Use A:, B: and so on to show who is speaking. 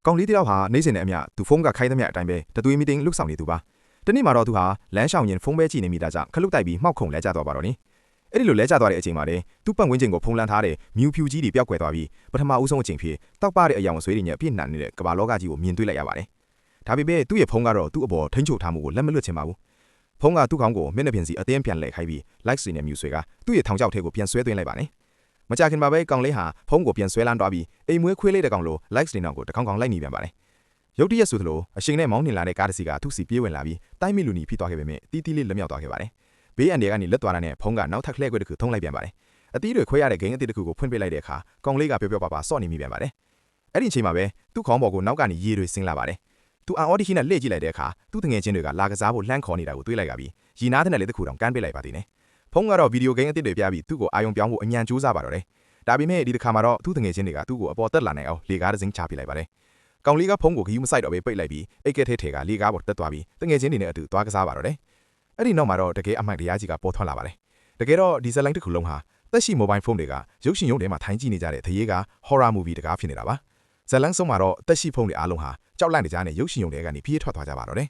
A: ကောင်လေးတယောက်ဟာနေစဉ်နဲ့အမျှသူဖုန်းကခိုင်းသမျှအတိုင်းပဲတသွေးမီတင်းလှုပ်ဆောင်နေသူပါတနေ့မှာတော့သူဟာလမ်းရှောင်ရင်ဖုန်းပဲကြည့်နေမိတာကြောင့်ခလုတ်တိုက်ပြီးမှောက်ခုံလဲကျသွားပါတော့နိအဲ့ဒီလိုလဲကျသွားတဲ့အချိန်မှာတည်းသူ့ပတ်ဝန်းကျင်ကိုဖုံးလန်းထားတဲ့မြူဖြူကြီးတွေပျောက်ကွယ်သွားပြီးပထမဦးဆုံးအချိန်ဖြစ်တောက်ပတဲ့အယောင်အဆွေးတွေနဲ့အပြည့်နှံနေတဲ့ကမ္ဘာလောကကြီးကိုမြင်တွေ့လိုက်ရပါတယ်ဒါပေမဲ့သူ့ရဲ့ဖုန်းကတော့သူ့အပေါ်ထိန်းချုပ်ထားမှုကိုလက်မလွတ်ချင်ပါဘူးဖုန်းကသူ့ခေါင်းကိုမျက်နှာပြင်စီအတင်းပြန်လှည့်ခိုင်းပြီး like တွေနဲ့မြူဆွေကသူ့ရဲ့ထောင်ချောက်ထဲကိုပြန်ဆွဲသွင်းလိုက်ပါတယ်မကြခင်မှာပဲကောင်လေးဟာဖုန်းကိုပြန်ဆွဲလန်းသွားပြီးအိမ်မွေးခွေးလေးတစ်ကောင်လို like တွေနောက်ကိုတကောင်ကောင်လိုက်နေပြန်ပါတယ်ရုတ်တရက်ဆိုသလိုအချိန်နဲ့မောင်းနှင်လာတဲ့ကားတစ်စီးကသူ့စီပြေးဝင်လာပြီးတိုင်းမိလူနီဖိသွားခဲ့ပေမဲ့တီးတီးလေးလွတ်မြောက်သွားခဲ့ပါတယ်ဘေးအန်တွေကနေလွတ်သွားတာနဲ့ဖုန်းကနောက်ထပ်ခလဲခွေတစ်ခုထုံးလိုက်ပြန်ပါတယ်အသီးတွေခွဲရတဲ့ဂိမ်းအသစ်တစ်ခုကိုဖွင့်ပစ်လိုက်တဲ့အခါကောင်လေးကပျော့ပျော့ပါပါစော့နေမိပြန်ပါတယ်အဲ့ဒီအချိန်မှာပဲသူ့ခေါင်းပေါ်ကိုနောက်ကနေရေတွေဆင်းလာပါတယ်သူအန်အော်ဒီရှိနဲ့လှည့်ကြည့်လိုက်တဲ့အခါသူ့တငယ်ချင်းတွေကလာကစားဖို့လှမ်းခေါ်နေတာကိုတွေ့လိုက်ရပြီးရီနားတဲ့လေးတစ်ခုတောင်ကမ်းပစ်လိုက်ပါသေးတယ်ဖုန်းကတော့ဗီဒီယိုဂိမ်းအသစ်တွေပြပြီးသူ့ကိုအာယုံပြောင်းဖို့အညံကြိုးစားပါတော့တယ်ဒါပေမဲ့ဒီတစ်ခါမှာတော့သူ့တငယ်ချင်းတွေကသူ့ကိုအပေါ်တက်လာနိုင်အောင်လေကားတစ်စင်းချပြလိုက်ပါတယ်ကောင်လေးကဖုန်းကိုဂီးမဆိုင်တော့ပဲပိတ်လိုက်ပြီးအိတ်ကဲထဲထဲကလေကားပေါ်တက်သွားပြီးတငယ်ချင်းတွေနဲ့အတူသွားကစားပါတော့တယ်အဲ့ဒီနောက်မှာတော့တကယ်အမှန်တရားကြီးကပေါ်ထွက်လာပါတယ်တကယ်တော့ဒီဇက်လိုင်းတစ်ခုလုံးဟာသက်ရှိမိုဘိုင်းဖုန်းတွေကရုပ်ရှင်ရုံထဲမှာထိုင်ကြည့်နေကြတဲ့သရေက horror movie တကားဖြစ်နေတာပါဇက်လန်းဆုံးမှာတော့သက်ရှိဖုန်းတွေအားလုံးဟာကြောက်လန့်နေကြတဲ့ရုပ်ရှင်ရုံတွေကနေပြေးထွက်သွားကြပါတော့တယ်